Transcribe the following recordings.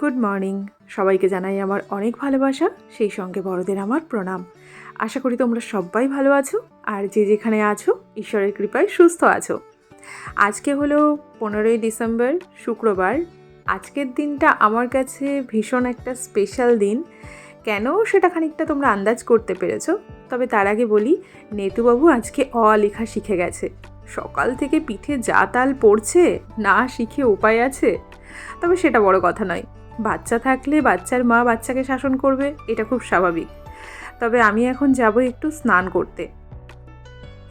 Good morning. সবাইকে জানাই আমার অনেক ভালোবাসা, সেই সঙ্গে বড়দের আমার প্রণাম। আশা করি তোমরা সবাই ভালো আছো, আর যে যেখানে আছো ঈশ্বরের কৃপায় সুস্থ আছো। আজকে হলো 15ই ডিসেম্বর, শুক্রবার। আজকের দিনটা আমার কাছে ভীষণ একটা স্পেশাল দিন। কেন সেটা খানিকটা তোমরা আন্দাজ করতে পেরেছো। তবে তার আগে বলি, নেতুবাবু আজকে অ লেখা শিখে গেছে। সকাল থেকে পিঠে যা তাল পড়ছে, না শিখে উপায় আছে? তবে সেটা বড় কথা নয়। বাচ্চা থাকলে বাচ্চার মা বাচ্চাকে শাসন করবে, এটা খুব স্বাভাবিক। তবে আমি এখন যাব একটু স্নান করতে।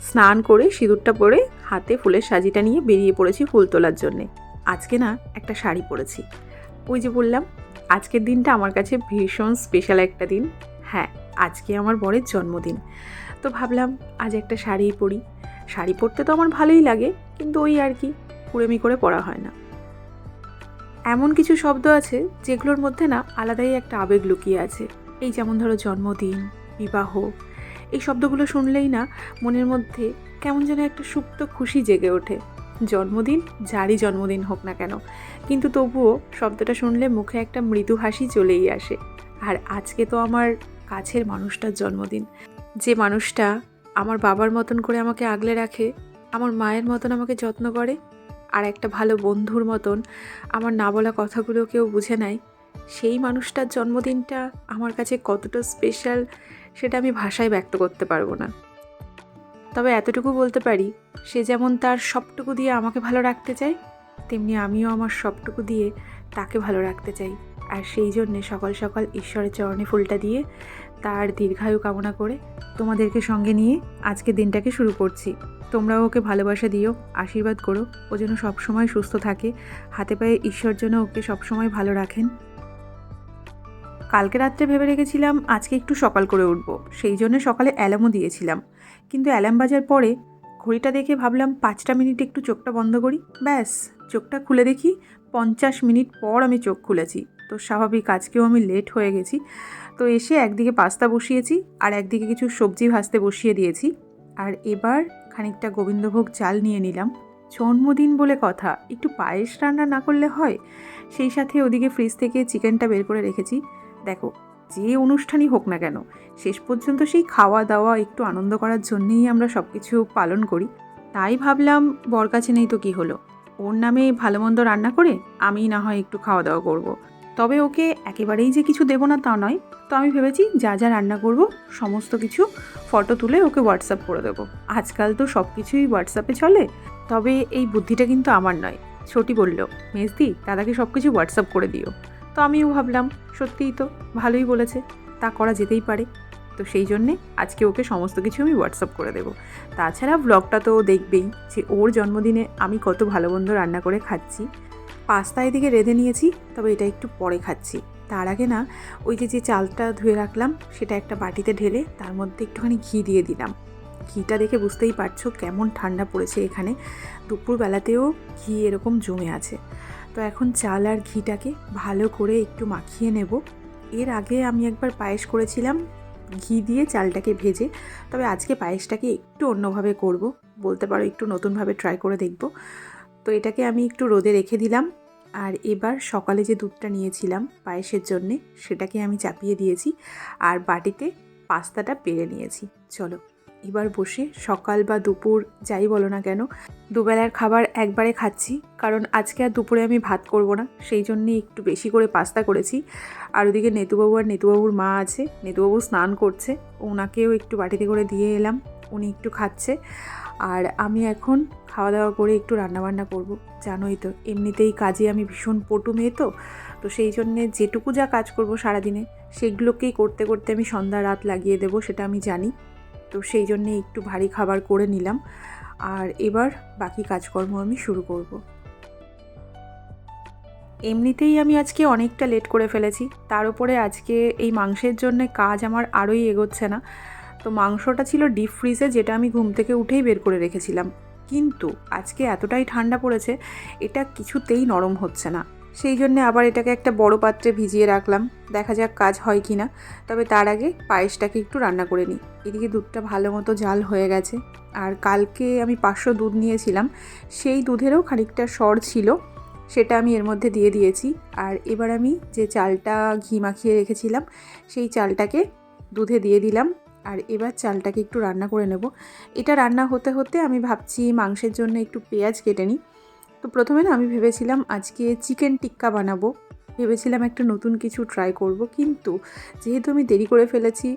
স্নান করে সিঁদুরটা পরে হাতে ফুলের সাজিটা নিয়ে বেরিয়ে পড়েছি ফুল তোলার জন্যে। আজকে না একটা শাড়ি পরেছি। ওই যে বললাম, আজকের দিনটা আমার কাছে ভীষণ স্পেশাল একটা দিন। হ্যাঁ, আজকে আমার বরের জন্মদিন। তো ভাবলাম আজ একটা শাড়িই পরি। শাড়ি পরতে তো আমার ভালোই লাগে, কিন্তু ওই আর কি, কুড়েমি করে পরা হয় না। এমন কিছু শব্দ আছে যেগুলোর মধ্যে না আলাদাই একটা আবেগ লুকিয়ে আছে। এই যেমন ধরো জন্মদিন, বিবাহ, এই শব্দগুলো শুনলেই না মনের মধ্যে কেমন যেন একটা সুপ্ত খুশি জেগে ওঠে। জন্মদিন যারই জন্মদিন হোক না কেন, কিন্তু তবুও শব্দটা শুনলে মুখে একটা মৃদু হাসি চলেই আসে। আর আজকে তো আমার কাছের মানুষটার জন্মদিন, যে মানুষটা আমার বাবার মতন করে আমাকে আগলে রাখে, আমার মায়ের মতন আমাকে যত্ন করে, আর একটা ভালো বন্ধুর মতন আমার না বলা কথাগুলোকেও বুঝে নেয়। সেই মানুষটার জন্মদিনটা আমার কাছে কতটা স্পেশাল সেটা আমি ভাষায় ব্যক্ত করতে পারবো না। তবে এতটুকু বলতে পারি, সে যেমন তার সবটুকু দিয়ে আমাকে ভালো রাখতে চায়, তেমনি আমিও আমার সবটুকু দিয়ে তাকে ভালো রাখতে চাই। আর সেই জন্যে সকাল সকাল ঈশ্বরের চরণে ফুলটা দিয়ে তার দীর্ঘায়ু কামনা করে তোমাদেরকে সঙ্গে নিয়ে আজকে দিনটাকে শুরু করছি। তোমরাও ওকে ভালোবাসা দিও, আশীর্বাদ করো, ও যেন সবসময় সুস্থ থাকে। হাতে পায়ে ঈশ্বর যেন ওকে সবসময় ভালো রাখেন। কালকে রাত্রে ভেবে রেখেছিলাম আজকে একটু সকাল করে উঠবো, সেই জন্য সকালে অ্যালার্মও দিয়েছিলাম। কিন্তু অ্যালার্ম বাজার পরে ঘড়িটা দেখে ভাবলাম 5টা মিনিট একটু চোখটা বন্ধ করি, ব্যাস। চোখটা খুলে দেখি 50 মিনিট পর আমি চোখ খুলেছি। তো স্বাভাবিক আজকেও আমি লেট হয়ে গেছি। তো এসে একদিকে পাস্তা বসিয়েছি আর একদিকে কিছু সবজি ভাজতে বসিয়ে দিয়েছি। আর এবার খানিকটা গোবিন্দভোগ চাল নিয়ে নিলাম। জন্মদিন বলে কথা, একটু পায়েস রান্না না করলে হয়? সেই সাথে ওদিকে ফ্রিজ থেকে চিকেনটা বের করে রেখেছি। দেখো, যে অনুষ্ঠানই হোক না কেন, শেষ পর্যন্ত সেই খাওয়া দাওয়া একটু আনন্দ করার জন্যেই আমরা সব কিছু পালন করি। তাই ভাবলাম বর কাছে নেই তো কী হলো, ওর নামে ভালো মন্দ রান্না করে আমি না হয় একটু খাওয়া দাওয়া করব। তবে ওকে একেবারেই যে কিছু দেবো না তা নয়। তো আমি ভেবেছি যা যা রান্না করব সমস্ত কিছু ফটো তুলে ওকে হোয়াটসঅ্যাপ করে দেবো। আজকাল তো সব কিছুই হোয়াটসঅ্যাপে চলে। তবে এই বুদ্ধিটা কিন্তু আমার নয়, ছোটি বলল, মেজদি দাদাকে সব কিছু হোয়াটসঅ্যাপ করে দিও। তো আমিও ভাবলাম সত্যিই তো ভালোই বলেছে, তা করা যেতেই পারে। তো সেই জন্যে আজকে ওকে সমস্ত কিছু আমি হোয়াটসঅ্যাপ করে দেবো। তাছাড়া ব্লগটা তো দেখবেই যে ওর জন্মদিনে আমি কত ভালো মন্দ রান্না করে খাচ্ছি। পাস্তা এদিকে রেঁধে নিয়েছি, তবে এটা একটু পরে খাচ্ছি। তার আগে না ওই যে চালটা ধুয়ে রাখলাম সেটা একটা বাটিতে ঢেলে তার মধ্যে একটুখানি ঘি দিয়ে দিলাম। ঘিটা দেখে বুঝতেই পারছো কেমন ঠান্ডা পড়েছে এখানে। দুপুরবেলাতেও ঘি এরকম জমে আছে। তো এখন চাল আর ঘিটাকে ভালো করে একটু মাখিয়ে নেব। এর আগে আমি একবার পায়েস করেছিলাম ঘি দিয়ে চালটাকে ভেজে, তবে আজকে পায়েসটাকে একটু অন্যভাবে করব, বলতে পারো একটু নতুনভাবে ট্রাই করে দেখব। তো এটাকে আমি একটু রোদে রেখে দিলাম। আর এবার সকালে যে দুধটা নিয়েছিলাম পায়েসের জন্যে সেটাকে আমি চাপিয়ে দিয়েছি, আর বাটিতে পাস্তাটা পেরে নিয়েছি। চলো এবার বসে সকাল বা দুপুর যাই বলো না কেন, দুবেলার খাবার একবারে খাচ্ছি। কারণ আজকে আর দুপুরে আমি ভাত করব না, সেই জন্যে একটু বেশি করে পাস্তা করেছি। আর ওদিকে নেতুবাবু আর নেতুবাবুর মা আছে, নেতুবাবু স্নান করছে, ওনাকেও একটু বাটিতে করে দিয়ে এলাম, উনি একটু খাচ্ছে। আর আমি এখন খাওয়া দাওয়া করে একটু রান্নাবান্না করব। জানোই তো এমনিতেই কাজে আমি ভীষণ পটু মেয়ে, তো সেই জন্যে যেটুকু যা কাজ করব সারাদিনে সেগুলোকেই করতে করতে আমি সন্ধ্যা রাত লাগিয়ে দেবো, সেটা আমি জানি। তো সেই জন্যে একটু ভারী খাবার করে নিলাম, আর এবার বাকি কাজকর্ম আমি শুরু করব। এমনিতেই আমি আজকে অনেকটা লেট করে ফেলেছি, তার উপরে আজকে এই মাংসের জন্য কাজ আমার আরোই এগোচ্ছে না। তো মাংসটা ছিল ডিপ ফ্রিজে, যেটা আমি ঘুম থেকে উঠেই বের করে রেখেছিলাম। কিন্তু আজকে এতটাই ঠান্ডা পড়েছে, এটা কিছুতেই নরম হচ্ছে না। সেই জন্যে আবার এটাকে একটা বড় পাত্রে ভিজিয়ে রাখলাম, দেখা যাক কাজ হয় কি না। তবে তার আগে পায়েসটাকে একটু রান্না করে নিই। এদিকে দুধটা ভালো মতো জাল হয়ে গেছে, আর কালকে আমি 500 দুধ নিয়েছিলাম, সেই দুধেরও খানিকটা সর ছিল, সেটা আমি এর মধ্যে দিয়ে দিয়েছি। আর এবার আমি যে চালটা ঘি মাখিয়ে রেখেছিলাম সেই চালটাকে দুধে দিয়ে দিলাম। আর এবার চালটাকে একটু রান্না করে নেব। এটা রান্না হতে হতে আমি ভাবছি মাংসের জন্য একটু পেঁয়াজ কেটে নিই। তো প্রথমে না আমি ভেবেছিলাম আজকে চিকেন টিক্কা বানাবো, ভেবেছিলাম একটা নতুন কিছু ট্রাই করব, কিন্তু যেহেতু আমি দেরি করে ফেলেছি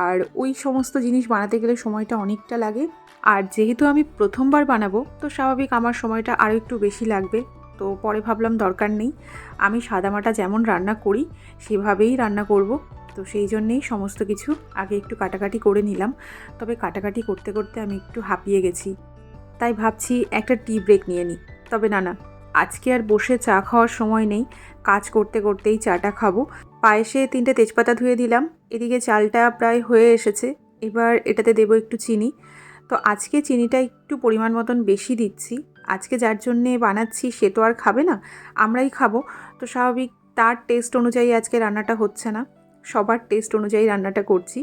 আর ওই সমস্ত জিনিস বানাতে গেলে সময়টা অনেকটা লাগে, আর যেহেতু আমি প্রথমবার বানাবো তো স্বাভাবিক আমার সময়টা আরও একটু বেশি লাগবে। তো পরে ভাবলাম দরকার নেই, আমি সাদামাটা যেমন রান্না করি সেভাবেই রান্না করব। তো সেই জন্যেই সমস্ত কিছু আগে একটু কাটাকাটি করে নিলাম। তবে কাটাকাটি করতে করতে আমি একটু হাঁপিয়ে গেছি, তাই ভাবছি একটা টি ব্রেক নিয়ে নিই। তবে না, আজকে আর বসে চা খাওয়ার সময় নেই, কাজ করতে করতেই চাটা খাবো। পায়েসে 3টে তেজপাতা ধুয়ে দিলাম। এদিকে চালটা প্রায় হয়ে এসেছে, এবার এটাতে দেবো একটু চিনি। তো আজকে চিনিটা একটু পরিমাণ মতন বেশি দিচ্ছি। আজকে যার জন্যে বানাচ্ছি সে তো আর খাবে না, আমরাই খাবো। তো স্বাভাবিক তার টেস্ট অনুযায়ী আজকে রান্নাটা হচ্ছে না, সবার টেস্ট অনুযায়ী রান্নাটা করছি।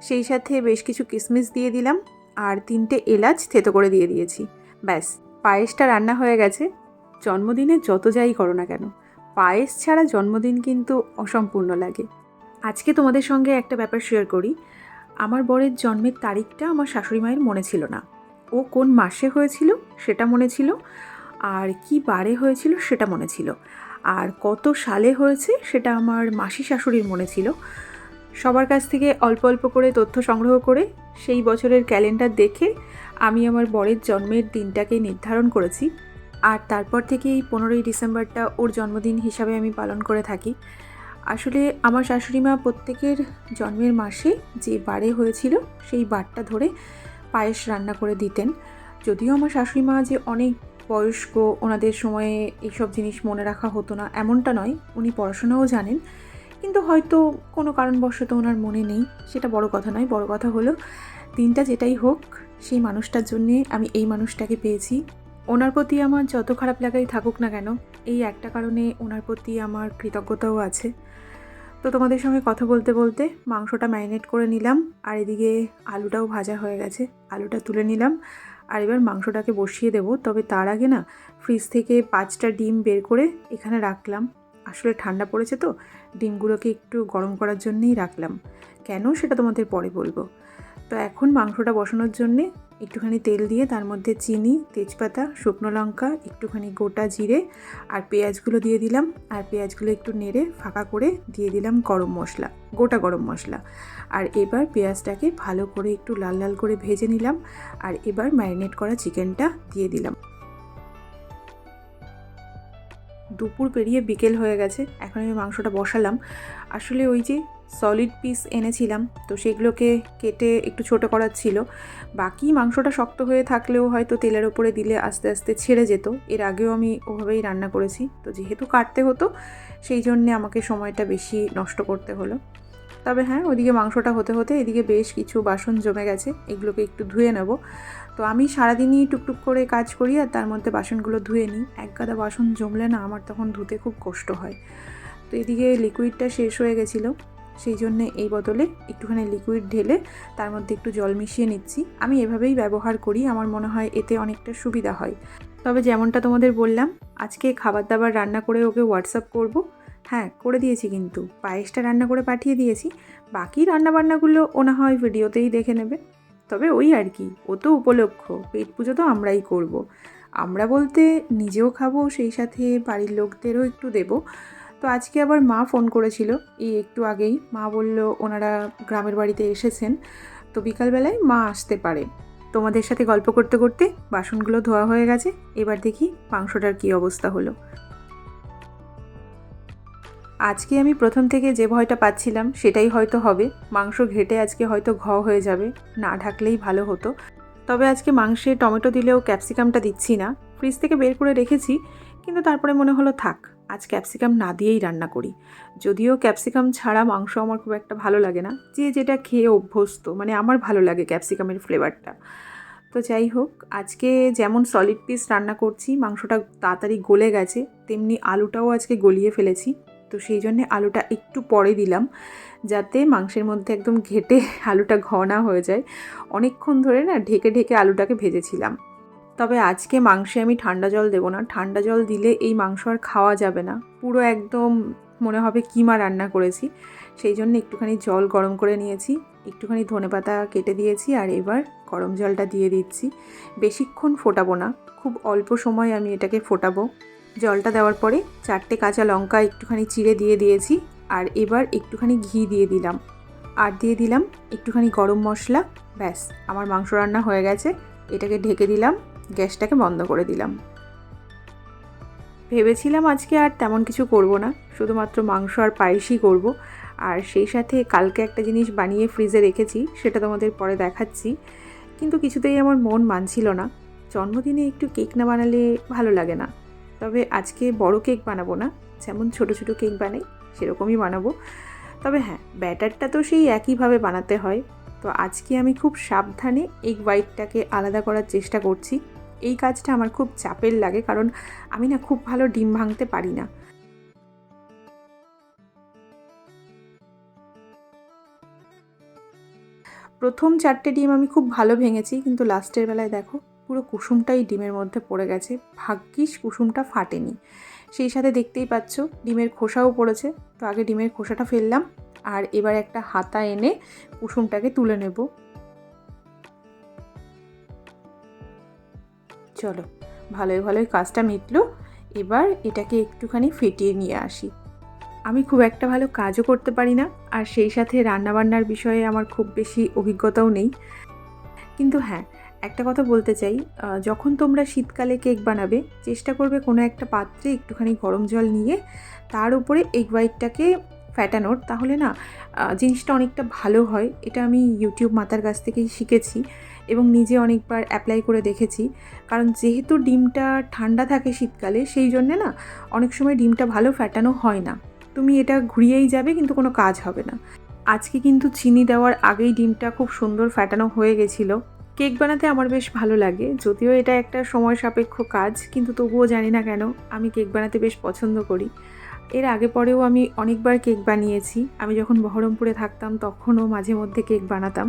সেই সাথে বেশ কিছু কিশমিশ দিয়ে দিলাম আর 3টে এলাচ থেতো করে দিয়ে দিয়েছি। ব্যাস, পায়েসটা রান্না হয়ে গেছে। জন্মদিনে যত যাই করো না কেন, পায়েস ছাড়া জন্মদিন কিন্তু অসম্পূর্ণ লাগে। আজকে তোমাদের সঙ্গে একটা ব্যাপার শেয়ার করি। আমার বরের জন্মের তারিখটা আমার শাশুড়ি মায়ের মনে ছিল না। ও কোন মাসে হয়েছিল সেটা মনে ছিল, আর কি বারে হয়েছিল সেটা মনে ছিল, আর কত সালে হয়েছে সেটা আমার মাসি শাশুড়ির মনে ছিল। সবার কাছ থেকে অল্প অল্প করে তথ্য সংগ্রহ করে সেই বছরের ক্যালেন্ডার দেখে আমি আমার বরের জন্মের দিনটাকে নির্ধারণ করেছি। আর তারপর থেকে এই 15ই ডিসেম্বরটা ওর জন্মদিন হিসাবে আমি পালন করে থাকি। আসলে আমার শাশুড়ি মা প্রত্যেকের জন্মের মাসে যে বারে হয়েছিল সেই বারটা ধরে পায়েস রান্না করে দিতেন। যদিও আমার শাশুড়ি মা যে অনেক বয়স্ক, ওনাদের সময়ে এইসব জিনিস মনে রাখা হতো না এমনটা নয়, উনি পড়াশোনাও জানেন, কিন্তু হয়তো কোনো কারণবশত ওনার মনে নেই, সেটা বড় কথা নয়। বড় কথা হলো দিনটা যেটাই হোক সেই মানুষটার জন্যে আমি এই মানুষটাকে পেয়েছি। ওনার প্রতি আমার যত খারাপ লাগাই থাকুক না কেন, এই একটা কারণে ওনার প্রতি আমার কৃতজ্ঞতাও আছে। তো তোমাদের সঙ্গে কথা বলতে বলতে মাংসটা ম্যারিনেট করে নিলাম, আর এদিকে আলুটাও ভাজা হয়ে গেছে, আলুটা তুলে নিলাম। আর এবার মাংসটাকে বসিয়ে দেবো। তবে তার আগে না ফ্রিজ থেকে 5টা ডিম বের করে এখানে রাখলাম। আসলে ঠান্ডা পড়েছে তো ডিমগুলোকে একটু গরম করার জন্যেই রাখলাম। কেন সেটা তোমাদের পরে বলবো। তো এখন মাংসটা বসানোর জন্যে একটুখানি তেল দিয়ে তার মধ্যে চিনি, তেজপাতা, শুকনো লঙ্কা, একটুখানি গোটা জিরে আর পেঁয়াজগুলো দিয়ে দিলাম। আর পেঁয়াজগুলো একটু নেড়ে ফাঁকা করে দিয়ে দিলাম গরম মশলা, গোটা গরম মশলা। আর এবার পেঁয়াজটাকে ভালো করে একটু লাল লাল করে ভেজে নিলাম। আর এবার ম্যারিনেট করা চিকেনটা দিয়ে দিলাম। দুপুর পেরিয়ে বিকেল হয়ে গেছে, এখন আমি মাংসটা বসালাম। আসলে ওই যে সলিড পিস এনেছিলাম, তো সেগুলোকে কেটে একটু ছোটো করার ছিল। বাকি মাংসটা শক্ত হয়ে থাকলেও হয়তো তেলের ওপরে দিলে আস্তে আস্তে ছেড়ে যেত। এর আগেও আমি ওভাবেই রান্না করেছি, তো যেহেতু কাটতে হতো সেই জন্যে আমাকে সময়টা বেশি নষ্ট করতে হলো। তবে হ্যাঁ, ওইদিকে মাংসটা হতে হতে এদিকে বেশ কিছু বাসন জমে গেছে, এগুলোকে একটু ধুয়ে নেব। তো আমি সারাদিনই টুকটুক করে কাজ করি আর তার মধ্যে বাসনগুলো ধুয়ে নিই। এক গাদা বাসন জমলে না আমার তখন ধুতে খুব কষ্ট হয়। তো এদিকে লিকুইডটা শেষ হয়ে গেছিলো, সেই জন্যে এই বদলে একটুখানি লিকুইড ঢেলে তার মধ্যে একটু জল মিশিয়ে নিচ্ছি। আমি এভাবেই ব্যবহার করি, আমার মনে হয় এতে অনেকটা সুবিধা হয়। তবে যেমনটা তোমাদের বললাম, আজকে খাবার দাবার রান্না করে ওকে হোয়াটসঅ্যাপ করব। হ্যাঁ, করে দিয়েছি, কিন্তু পায়েসটা রান্না করে পাঠিয়ে দিয়েছি। বাকি রান্নাবান্নাগুলো ও না হয় ভিডিওতেই দেখে নেবে। তবে ওই আর কি, ও তো উপলক্ষ, পেট পুজো তো আমরাই করব। আমরা বলতে নিজেও খাবো, সেই সাথে বাড়ির লোকদেরও একটু দেবো। তো আজকে আবার মা ফোন করেছিল এই একটু আগেই। মা বলল ওনারা গ্রামের বাড়িতে এসেছেন, তো বিকালবেলায় মা আসতে পারে। তোমাদের সাথে গল্প করতে করতে বাসনগুলো ধোয়া হয়ে গেছে। এবার দেখি মাংসটার কী অবস্থা হলো। আজকে আমি প্রথম থেকে যে ভয়টা পাচ্ছিলাম সেটাই হয়তো হবে। মাংস ঘেটে আজকে হয়তো হয়ে যাবে, না ঢাকলেই ভালো হতো। তবে আজকে মাংসে টমেটো দিলেও ক্যাপসিকামটা দিচ্ছি না, ফ্রিজ থেকে বের করে রেখেছি। কিন্তু তারপরে মনে হলো থাক, আজ ক্যাপসিকাম না দিয়েই রান্না করি। যদিও ক্যাপসিকাম ছাড়া মাংস আমার খুব একটা ভালো লাগে না, যে যেটা খেয়ে অভ্যস্ত, মানে আমার ভালো লাগে ক্যাপসিকামের ফ্লেভারটা। তো যাই হোক, আজকে যেমন সলিড পিস রান্না করছি, মাংসটা তাড়াতাড়ি গলে গেছে, তেমনি আলুটাও আজকে গলিয়ে ফেলেছি। তো সেই জন্যে আলুটা একটু পরে দিলাম, যাতে মাংসের মধ্যে একদম ঘেটে আলুটা ঘ না হয়ে যায়। অনেকক্ষণ ধরে না ঢেকে ঢেকে আলুটাকে ভেজেছিলাম। তবে আজকে মাংসে আমি ঠান্ডা জল দেবো না, ঠান্ডা জল দিলে এই মাংস আর খাওয়া যাবে না, পুরো একদম মনে হবে কিমা রান্না করেছি। সেই জন্য একটুখানি জল গরম করে নিয়েছি, একটুখানি ধনেপাতা কেটে দিয়েছি, আর এবার গরম জলটা দিয়ে দিচ্ছি। বেশিক্ষণ ফোটাবো না, খুব অল্প সময় আমি এটাকে ফোটাবো। জলটা দেওয়ার পরে 4টে কাঁচা লঙ্কা একটুখানি চিড়ে দিয়ে দিয়েছি, আর এবার একটুখানি ঘি দিয়ে দিলাম, আর দিয়ে দিলাম একটুখানি গরম মশলা। ব্যাস, আমার মাংস রান্না হয়ে গেছে। এটাকে ঢেকে দিলাম, গ্যাসটাকে বন্ধ করে দিলাম। ভেবেছিলাম আজকে আর তেমন কিছু করব না, শুধুমাত্র মাংস আর পায়েসই করব। আর সেই সাথে কালকে একটা জিনিস বানিয়ে ফ্রিজে রেখেছি, সেটা তোমাদের পরে দেখাচ্ছি। কিন্তু কিছুতেই আমার মন মানছিল না, জন্মদিনে একটু কেক না বানালে ভালো লাগে না। তবে আজকে বড় কেক বানাবো না, যেমন ছোট ছোট কেক বানাই সেরকমই বানাবো। তবে হ্যাঁ, ব্যাটারটা তো সেই একইভাবে বানাতে হয়। তো আজকে আমি খুব সাবধানে এগ হোয়াইটটাকে আলাদা করার চেষ্টা করছি। এই কাজটা আমার খুব চাপের লাগে, কারণ আমি না খুব ভালো ডিম ভাঙতে পারি না। প্রথম 4টে ডিম আমি খুব ভালো ভেঙেছি, কিন্তু লাস্টের বেলায় দেখো পুরো কুসুমটাই ডিমের মধ্যে পড়ে গেছে। ভাগ্যিস কুসুমটা ফাটেনি। সেই সাথে দেখতেই পাচ্ছ ডিমের খোসাও পড়েছে। তো আগে ডিমের খোসাটা ফেললাম, আর এবার একটা হাতা এনে কুসুমটাকে তুলে নেব। চলো, ভালোই ভালোই কাজটা মিটলো। এবার এটাকে একটুখানি ফেটিয়ে নিয়ে আসি। আমি খুব একটা ভালো কাজও করতে পারি না, আর সেই সাথে রান্নাবান্নার বিষয়ে আমার খুব বেশি অভিজ্ঞতাও নেই। কিন্তু হ্যাঁ, একটা কথা বলতে চাই, যখন তোমরা শীতকালে কেক বানাবে, চেষ্টা করবে কোনো একটা পাত্রে একটুখানি গরম জল নিয়ে তার উপরে এগ হোয়াইটটাকে ফ্যাটানোর, তাহলে না জিনিসটা অনেকটা ভালো হয়। এটা আমি ইউটিউব মাতার কাছ থেকেই শিখেছি এবং নিজে অনেকবার অ্যাপ্লাই করে দেখেছি। কারণ যেহেতু ডিমটা ঠান্ডা থাকে শীতকালে, সেই জন্যে না অনেক সময় ডিমটা ভালো ফ্যাটানো হয় না। তুমি এটা ঘুরিয়েই যাবে, কিন্তু কোনো কাজ হবে না। আজকে কিন্তু চিনি দেওয়ার আগেই ডিমটা খুব সুন্দর ফ্যাটানো হয়ে গেছিলো। কেক বানাতে আমার বেশ ভালো লাগে, যদিও এটা একটা সময় সাপেক্ষ কাজ, কিন্তু তবুও জানি না কেন আমি কেক বানাতে বেশ পছন্দ করি। এর আগে পরেও আমি অনেকবার কেক বানিয়েছি। আমি যখন বহরমপুরে থাকতাম তখনও মাঝে মধ্যে কেক বানাতাম,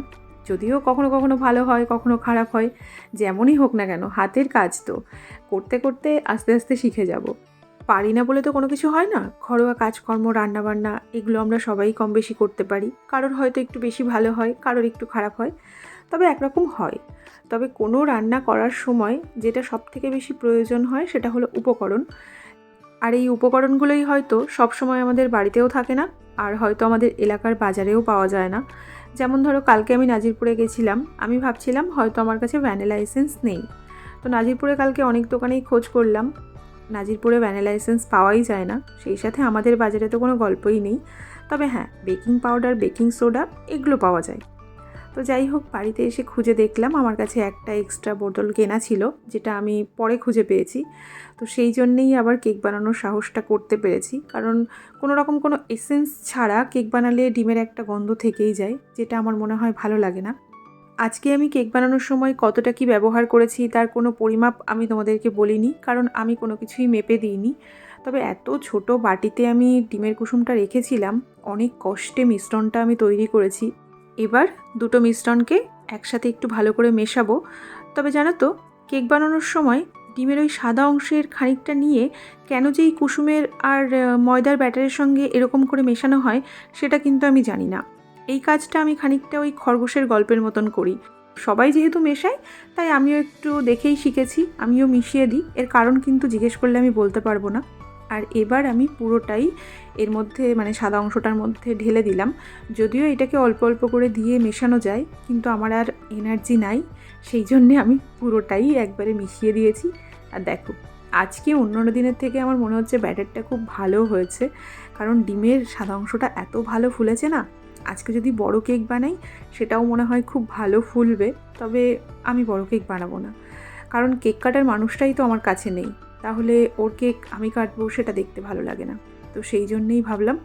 যদিও কখনো কখনো ভালো হয়, কখনো খারাপ হয়। যেমনই হোক না কেন, হাতের কাজ তো, করতে করতে আস্তে আস্তে শিখে যাব। পারি না বলে তো কোনো কিছু হয় না। ঘরোয়া কাজকর্ম, রান্নাবান্না, এগুলো আমরা সবাই কম বেশি করতে পারি। কারোর হয়তো একটু বেশি ভালো হয়, কারোর একটু খারাপ হয়, তবে একরকম হয়। তবে কোনো রান্না করার সময় যেটা সবথেকে বেশি প্রয়োজন হয় সেটা হলো উপকরণ। আর এই উপকরণগুলোই হয়তো সবসময় আমাদের বাড়িতেও থাকে না, আর হয়তো আমাদের এলাকার বাজারেও পাওয়া যায় না। যেমন ধরো, কালকে আমি নাজিরপুরে গেছিলাম, আমি ভাবছিলাম হয়তো আমার কাছে ভ্যানিলা এসেন্স নেই। তো নাজিরপুরে কালকে অনেক দোকানেই খোঁজ করলাম, নাজিরপুরে ভ্যানিলা এসেন্স পাওয়াই যায় না। সেই সাথে আমাদের বাজারে তো কোনো গল্পই নেই। তবে হ্যাঁ, বেকিং পাউডার, বেকিং সোডা এগুলো পাওয়া যায়। তো যাই হোক, বাড়িতে এসে খুঁজে দেখলাম আমার কাছে একটা এক্সট্রা বোতল কেনা ছিল, যেটা আমি পরে খুঁজে পেয়েছি। তো সেই জন্যেই আবার কেক বানানোর সাহসটা করতে পেরেছি, কারণ কোনো রকম কোনো এসেন্স ছাড়া কেক বানালে ডিমের একটা গন্ধ থেকেই যায়, যেটা আমার মনে হয় ভালো লাগে না। আজকে আমি কেক বানানোর সময় কতটা কি ব্যবহার করেছি তার কোনো পরিমাপ আমি তোমাদেরকে বলিনি, কারণ আমি কোনো কিছুই মেপে দিইনি। তবে এত ছোট বাটিতে আমি ডিমের কুসুমটা রেখেছিলাম, অনেক কষ্টে মিশ্রণটা আমি তৈরি করেছি। এবার দুটো মিশ্রণকে একসাথে একটু ভালো করে মেশাবো। তবে জানো তো, কেক বানানোর সময় ডিমের ওই সাদা অংশের খানিকটা নিয়ে কেন যে এই কুসুমের আর ময়দার ব্যাটারের সঙ্গে এরকম করে মেশানো হয়, সেটা কিন্তু আমি জানি না। এই কাজটা আমি খানিকটা ওই খরগোশের গল্পের মতন করি। সবাই যেহেতু মেশায়, তাই আমিও একটু দেখেই শিখেছি, আমিও মিশিয়ে দিই। এর কারণ কিন্তু জিজ্ঞেস করলে আমি বলতে পারবো না। আর এবার আমি পুরোটাই এর মধ্যে, মানে সাদা অংশটার মধ্যে ঢেলে দিলাম। যদিও এটাকে অল্প অল্প করে দিয়ে মেশানো যায়, কিন্তু আমার আর এনার্জি নাই, সেই জন্যে আমি পুরোটাই একবারে মিশিয়ে দিয়েছি। আর দেখো, আজকে অন্য দিনের থেকে আমার মনে হচ্ছে ব্যাটারটা খুব ভালো হয়েছে, কারণ ডিমের সাদা অংশটা এত ভালো ফুলেছে না। আজকে যদি বড় কেক বানাই, সেটাও মনে হয় খুব ভালো ফুলবে। তবে আমি বড় কেক বানাবো না, কারণ কেক কাটার মানুষটাই তো আমার কাছে নেই। তাহলে ওর কেক আমি কাটবো, সেটা দেখতে ভালো লাগে না। তো সেই জন্যেই ভাবলাম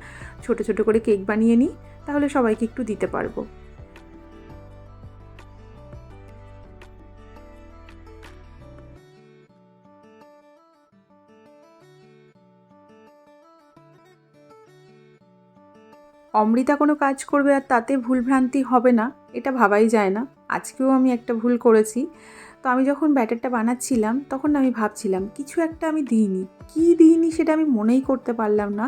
ছোট ছোট করে কেক বানিয়ে নিই, তাহলে সবাইকে একটু দিতে পারবো। অমৃতা কোনো কাজ করবে আর তাতে ভুলভ্রান্তি হবে না, এটা ভাবাই যায় না। আজকেও আমি একটা ভুল করেছি। তো আমি যখন ব্যাটারটা বানাচ্ছিলাম তখন আমি ভাবছিলাম কিছু একটা আমি দিইনি, কী দিইনি সেটা আমি মনেই করতে পারলাম না।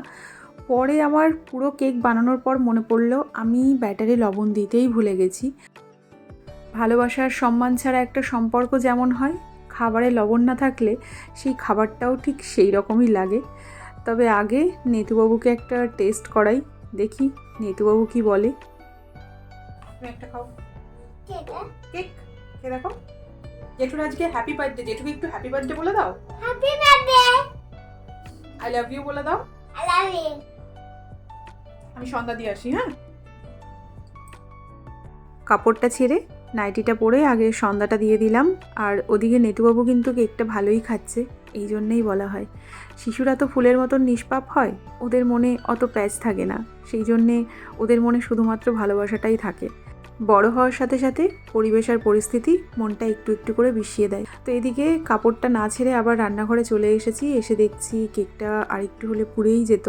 পরে আমার পুরো কেক বানানোর পর মনে পড়লো আমি ব্যাটারে লবণ দিতেই ভুলে গেছি। ভালোবাসার সম্মান ছাড়া একটা সম্পর্ক যেমন হয়, খাবারে লবণ না থাকলে সেই খাবারটাও ঠিক সেই রকমই লাগে। তবে আগে নেতুবাবুকে একটা টেস্ট করাই, দেখি নেতুবাবু কি বলে। একটা খাও কেক, কে দেখো জেঠুর আজকে হ্যাপি বার্থডে। জেঠুকে একটু হ্যাপি বার্থডে বলে দাও। Happy birthday. I love you বলে দাও। I love you. আমি সন্ধ্যা দিয়ে আসি। হ্যাঁ, কাপড়টা ছেড়ে নাইটিটা পরে আগে সন্ধ্যাটা দিয়ে দিলাম। আর ওদিকে নেতুবাবু কিন্তু কেকটা ভালোই খাচ্ছে। এই জন্যেই বলা হয় শিশুরা তো ফুলের মতন নিষ্পাপ হয়, ওদের মনে অত প্যাচ থাকে না, সেই জন্যে ওদের মনে শুধুমাত্র ভালোবাসাটাই থাকে। বড় হওয়ার সাথে সাথে পরিবেশ আর পরিস্থিতি মনটা একটু একটু করে বিষিয়ে দেয়। তো এদিকে কাপড়টা না ছেড়ে আবার রান্নাঘরে চলে এসেছি, এসে দেখছি কেকটা আরেকটু হলে পুড়েই যেত।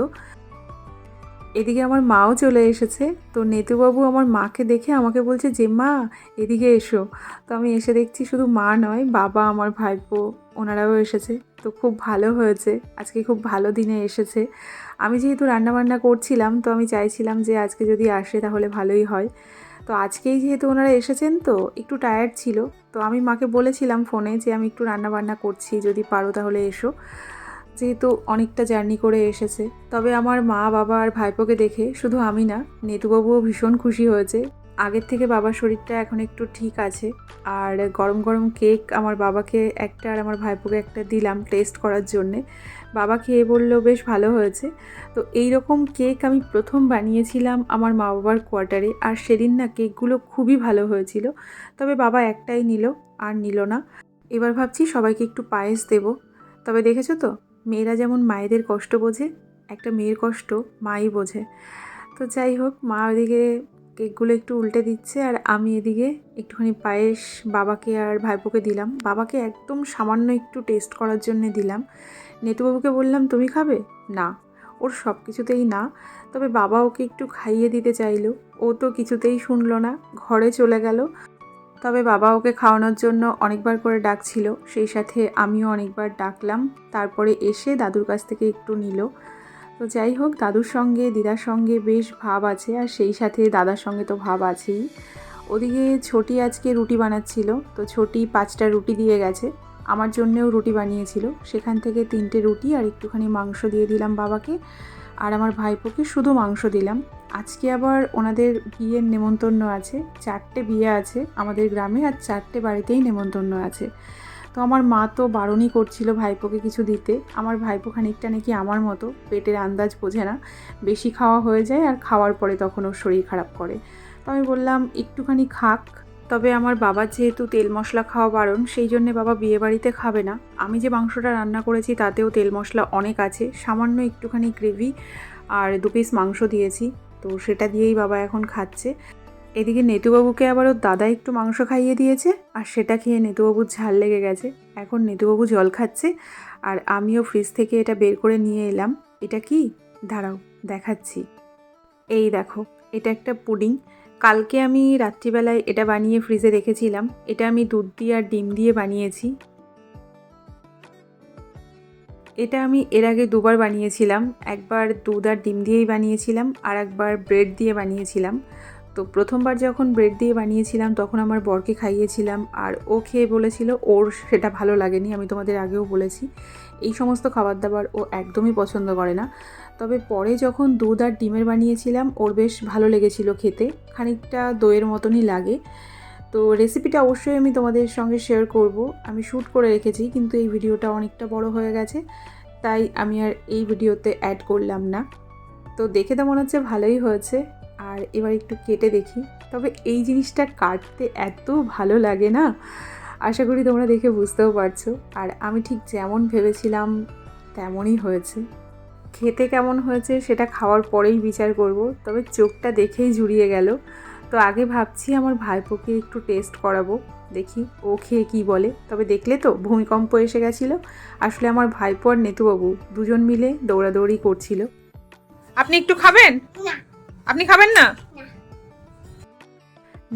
এদিকে আমার মাও চলে এসেছে। তো নেতুবাবু আমার মাকে দেখে আমাকে বলছে যে মা এদিকে এসো। তো আমি এসে দেখছি শুধু মা নয়, বাবা, আমার ভাইপো, ওনারাও এসেছে। তো খুব ভালো হয়েছে, আজকে খুব ভালো দিনে এসেছে। আমি যেহেতু রান্নাবান্না করছিলাম তো আমি চাইছিলাম যে আজকে যদি আসে তাহলে ভালোই হয়। তো আজকেই যেহেতু ওনারা এসেছেন তো একটু টায়ার্ড ছিল, তো আমি মাকে বলেছিলাম ফোনে যে আমি একটু রান্নাবান্না করছি, যদি পারো তাহলে এসো, যেহেতু অনেকটা জার্নি করে এসেছে। তবে আমার মা, বাবা আর ভাইপোকে দেখে শুধু আমি না, নেতুবাবুও ভীষণ খুশি হয়েছে। আগের থেকে বাবার শরীরটা এখন একটু ঠিক আছে। আর গরম গরম কেক আমার বাবাকে একটা আর আমার ভাইপোকে একটা দিলাম টেস্ট করার জন্যে। বাবা খেয়ে বলল বেশ ভালো হয়েছে। তো এই রকম কেক আমি প্রথম বানিয়েছিলাম আমার মা বাবার কোয়ার্টারে, আর সেদিন না কেকগুলো খুবই ভালো হয়েছিল। তবে বাবা একটাই নিল, আর নিল না। এবার ভাবছি সবাইকে একটু পায়েস দেব। তবে দেখেছো তো, মেয়েরা যেমন মায়েদের কষ্ট বোঝে, একটা মেয়ের কষ্ট মাই বোঝে। তো যাই হোক, মা ওইদিকে কেকগুলো একটু উল্টে দিচ্ছে আর আমি এদিকে একটুখানি পায়েস বাবাকে আর ভাইপোকে দিলাম। বাবাকে একদম সামান্য একটু টেস্ট করার জন্য দিলাম। নেতুবাবুকে বললাম তুমি খাবে না, ওর সব কিছুতেই না। তবে বাবা ওকে একটু খাইয়ে দিতে চাইলো, ও তো কিছুতেই শুনলো না, ঘরে চলে গেল। তবে বাবা ওকে খাওয়ানোর জন্য অনেকবার করে ডাকছিল, সেই সাথে আমিও অনেকবার ডাকলাম। তারপরে এসে দাদুর কাছ থেকে একটু নিল। তো যাই হোক, দাদুর সঙ্গে দিদার সঙ্গে বেশ ভাব আছে, আর সেই সাথে দাদার সঙ্গে তো ভাব আছেই। ওদিকে ছোটি আজকে রুটি বানাচ্ছিল, তো ছোটি 5টা রুটি দিয়ে গেছে। আমার জন্যেও রুটি বানিয়েছিল, সেখান থেকে 3টে রুটি আর একটুখানি মাংস দিয়ে দিলাম বাবাকে। আর আমার ভাইপোকে শুধু মাংস দিলাম। আজকে আবার ওনাদের বিয়ের নেমন্তন্ন আছে, 4টে বিয়ে আছে আমাদের গ্রামে, আর 4টে বাড়িতেই নেমন্তন্ন আছে। তো আমার মা তো বারণই করছিল ভাইপোকে কিছু দিতে। আমার ভাইপো খানিকটা নাকি আমার মতো পেটের আন্দাজ বোঝে না, বেশি খাওয়া হয়ে যায় আর খাওয়ার পরে তখন ওর শরীর খারাপ করে। তো আমি বললাম একটুখানি খাক। তবে আমার বাবার যেহেতু তেল মশলা খাওয়া বারণ, সেই জন্যে বাবা বিয়েবাড়িতে খাবে না। আমি যে মাংসটা রান্না করেছি তাতেও তেল মশলা অনেক আছে, সামান্য একটুখানি গ্রেভি আর 2 পিস মাংস দিয়েছি, তো সেটা দিয়েই বাবা এখন খাচ্ছে। এদিকে নেতুবাবুকে আবার ওর দাদা একটু মাংস খাইয়ে দিয়েছে, আর সেটা খেয়ে নেতুবাবুর ঝাল লেগে গেছে। এখন নেতুবাবু জল খাচ্ছে, আর আমিও ফ্রিজ থেকে এটা বের করে নিয়ে এলাম। এটা কি, দাঁড়াও দেখাচ্ছি। এই দেখো, এটা একটা পুডিং। কালকে আমি রাত্রিবেলায় এটা বানিয়ে ফ্রিজে রেখেছিলাম। এটা আমি দুধ দিয়ে আর ডিম দিয়ে বানিয়েছি। এটা আমি এর আগে 2বার বানিয়েছিলাম, একবার দুধ আর ডিম দিয়েই বানিয়েছিলাম, আর একবার ব্রেড দিয়ে বানিয়েছিলাম। তো প্রথমবার যখন ব্রেড দিয়ে বানিয়েছিলাম তখন আমার বরকে খাইয়েছিলাম, আর ও খেয়ে বলেছিল ওর সেটা ভালো লাগেনি। আমি তোমাদের আগেও বলেছি এই সমস্ত খাবার দাবার ও একদমই পছন্দ করে না। তবে পরে যখন দুধ আর ডিমের বানিয়েছিলাম ওর বেশ ভালো লেগেছিল খেতে, খানিকটা দইয়ের মতনই লাগে। তো রেসিপিটা অবশ্যই আমি তোমাদের সঙ্গে শেয়ার করব। আমি শ্যুট করে রেখেছি, কিন্তু এই ভিডিওটা অনেকটা বড় হয়ে গেছে, তাই আমি আর এই ভিডিওতে অ্যাড করলাম না। তো দেখে তো মনে হচ্ছে ভালোই হয়েছে। আর এবার একটু কেটে দেখি। তবে এই জিনিসটা কাটতে এত ভালো লাগে না, আশা করি তোমরা দেখে বুঝতেও পারছো। আর আমি ঠিক যেমন ভেবেছিলাম তেমনই হয়েছে। খেতে কেমন হয়েছে সেটা খাওয়ার পরেই বিচার করব, তবে চোখটা দেখেই জুড়িয়ে গেল। তো আগে ভাবছি আমার ভাইপোকে একটু টেস্ট করাবো, দেখি ও খেয়ে কী বলে। তবে দেখলে তো ভূমিকম্প এসে গেছিলো। আসলে আমার ভাইপো আর নেতুবাবু দুজন মিলে দৌড়াদৌড়ি করছিল। আপনি একটু খাবেন? না। আপনি খাবেন না? না।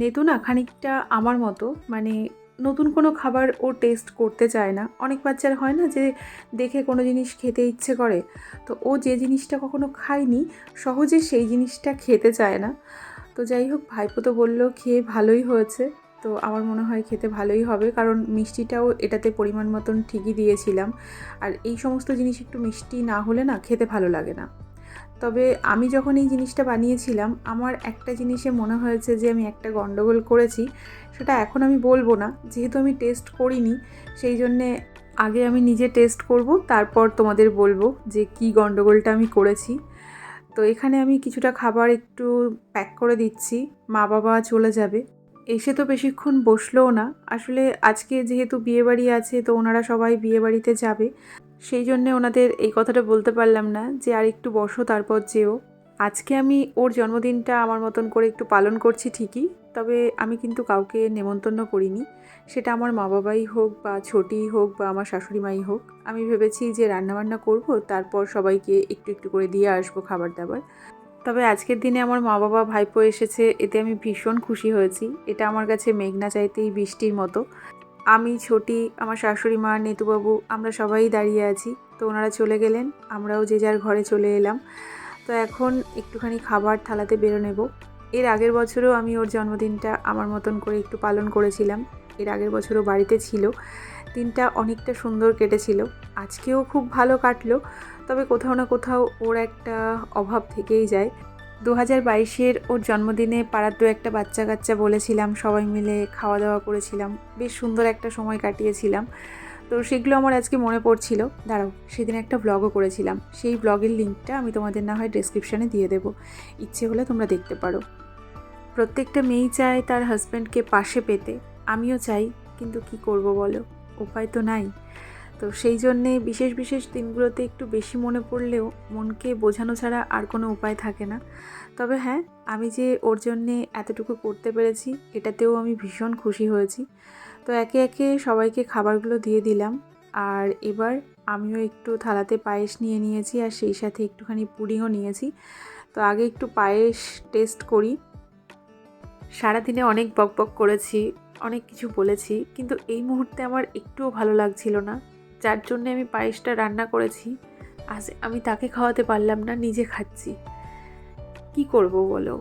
নেতু না খানিকটা আমার মতো, মানে নতুন কোনো খাবার ও টেস্ট করতে চায় না। অনেক বাচ্চার হয় না যে দেখে কোনো জিনিস খেতে ইচ্ছে করে, তো ও যে জিনিসটা কখনো খায়নি সহজে সেই জিনিসটা খেতে চায় না। তো যাই হোক, ভাইপো তো বললো খেয়ে ভালোই হয়েছে, তো আমার মনে হয় খেতে ভালোই হবে, কারণ মিষ্টিটাও এটাতে পরিমাণ মতন ঠিকই দিয়েছিলাম। আর এই সমস্ত জিনিস একটু মিষ্টি না হলে না খেতে ভালো লাগে না। তবে আমি যখন এই জিনিসটা বানিয়েছিলাম, আমার একটা জিনিসে মনে হয়েছে যে আমি একটা গন্ডগোল করেছি। সেটা এখন আমি বলবো না, যেহেতু আমি টেস্ট করিনি, সেই জন্যে আগে আমি নিজে টেস্ট করব, তারপর তোমাদের বলবো যে কী গন্ডগোলটা আমি করেছি। তো এখানে আমি কিছুটা খাবার একটু প্যাক করে দিচ্ছি, মা বাবা চলে যাবে, এসে তো বেশিক্ষণ বসলোও না। আসলে আজকে যেহেতু বিয়েবাড়ি আছে, তো ওনারা সবাই বিয়েবাড়িতে যাবে, সেই জন্যে ওনাদের এই কথাটা বলতে পারলাম না যে আর একটু বসো তারপর যেও। আজকে আমি ওর জন্মদিনটা আমার মতন করে একটু পালন করছি ঠিকই, তবে আমি কিন্তু কাউকে নেমন্তন্ন করিনি। সেটা আমার মা বাবাই হোক বা ছোটিই হোক বা আমার শাশুড়ি মাই হোক। আমি ভেবেছি যে রান্নাবান্না করব, তারপর সবাইকে একটু একটু করে দিয়ে আসবো খাবার দাবার। তবে আজকের দিনে আমার মা বাবা ভাইপো এসেছে, এতে আমি ভীষণ খুশি হয়েছি। এটা আমার কাছে মেঘনা চাইতেই বৃষ্টির মতো। আমি, ছোটি, আমার শাশুড়ি মা, নেতুবাবু, আমরা সবাই দাঁড়িয়ে আছি। তো ওনারা চলে গেলেন, আমরাও যে যার ঘরে চলে এলাম। তো এখন একটুখানি খাবার থালাতে বেরো নেব। এর আগের বছরও আমি ওর জন্মদিনটা আমার মতন করে একটু পালন করেছিলাম। এর আগের বছরও বাড়িতে ছিল, দিনটা অনেকটা সুন্দর কেটেছিল। আজকেও খুব ভালো কাটলো, তবে কোথাও না কোথাও ওর একটা অভাব থেকেই যায়। 2022-এর ওর জন্মদিনে পাড়ার দু একটা বাচ্চা কাচ্চা বলেছিলাম, সবাই মিলে খাওয়া দাওয়া করেছিলাম, বেশ সুন্দর একটা সময় কাটিয়েছিলাম। তো সেগুলো আমার আজকে মনে পড়ছিল। দাঁড়াও, সেদিন একটা ব্লগও করেছিলাম, সেই ব্লগের লিঙ্কটা আমি তোমাদের না হয় ডেসক্রিপশানে দিয়ে দেবো, ইচ্ছে হলে তোমরা দেখতে পারো। প্রত্যেকটা মেয়েই চায় তার হাজব্যান্ডকে পাশে পেতে, আমিও চাই, কিন্তু কি করব বলো, উপায় তো নাই। তো সেই জন্যে বিশেষ বিশেষ দিনগুলোতে একটু বেশি মনে পড়লেও মনকে বোঝানো ছাড়া আর কোনো উপায় থাকে না। তবে হ্যাঁ, আমি যে ওর জন্যে এতটুকু করতে পেরেছি, এটাতেও আমি ভীষণ খুশি হয়েছি। তো একে একে সবাইকে খাবারগুলো দিয়ে দিলাম, আর এবার আমিও একটু থালাতে পায়েস নিয়ে নিয়েছি, আর সেই সাথে একটুখানি পুডিংও নিয়েছি। তো আগে একটু পায়েস টেস্ট করি। সারাদিনে অনেক বকবক করেছি, অনেক কিছু বলেছি, কিন্তু এই মুহূর্তে আমার একটুও ভালো লাগছিল না। যার জন্যে আমি পায়েসটা রান্না করেছি, আজ আমি তাকে খাওয়াতে পারলাম না, নিজে খাচ্ছি। কি করব বলো,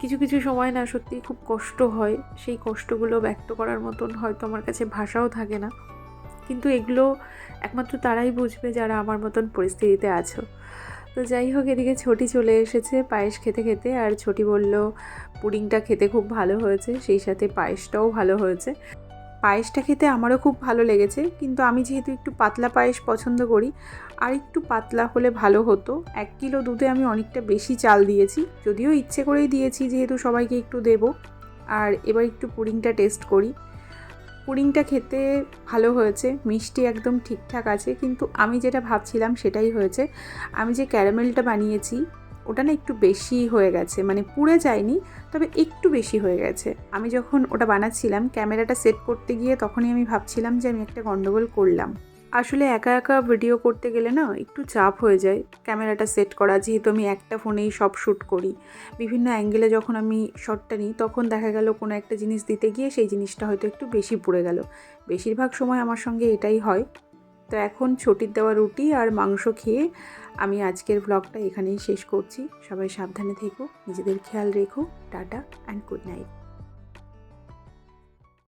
কিছু কিছু সময় না সত্যিই খুব কষ্ট হয়, সেই কষ্টগুলো ব্যক্ত করার মতন হয়তো আমার কাছে ভাষাও থাকে না, কিন্তু এগুলো একমাত্র তারাই বুঝবে যারা আমার মতন পরিস্থিতিতে আছো। তো যাই হোক, এদিকে ছোটি চলে এসেছে পায়েস খেতে খেতে, আর ছোটি বলল পুডিংটা খেতে খুব ভালো হয়েছে, সেই সাথে পায়েসটাও ভালো হয়েছে। পায়েসটা খেতে আমারও খুব ভালো লেগেছে, কিন্তু আমি যেহেতু একটু পাতলা পায়েস পছন্দ করি, আর একটু পাতলা হলে ভালো হতো। 1 কিলো দুধে আমি অনেকটা বেশি চাল দিয়েছি, যদিও ইচ্ছে করেই দিয়েছি যেহেতু সবাইকে একটু দেবো। আর এবার একটু পুডিংটা টেস্ট করি। পুডিংটা খেতে ভালো হয়েছে, মিষ্টি একদম ঠিকঠাক আছে, কিন্তু আমি যেটা ভাবছিলাম সেটাই হয়েছে। আমি যে ক্যারামেলটা বানিয়েছি ওটা না একটু বেশি হয়ে গেছে, মানে পুড়ে যায়নি, তবে একটু বেশি হয়ে গেছে। আমি যখন ওটা বানাচ্ছিলাম, ক্যামেরাটা সেট করতে গিয়ে তখনই আমি ভাবছিলাম যে আমি একটা গন্ডগোল করলাম। আসলে একা একা ভিডিও করতে গেলে না একটু চাপ হয়ে যায় ক্যামেরাটা সেট করা, যেহেতু আমি একটা ফোনেই সব শ্যুট করি। বিভিন্ন অ্যাঙ্গেলে যখন আমি শটটা নিই, তখন দেখা গেল কোনো একটা জিনিস দিতে গিয়ে সেই জিনিসটা হয়তো একটু বেশি পুড়ে গেল। বেশিরভাগ সময় আমার সঙ্গে এটাই হয়। তো এখন ছোটির দেওয়া রুটি আর মাংস খেয়ে আমি আজকের ব্লগটা এখানেই শেষ করছি। সবাই সাবধানে থেকো, নিজেদের খেয়াল রেখো। Tata and good night.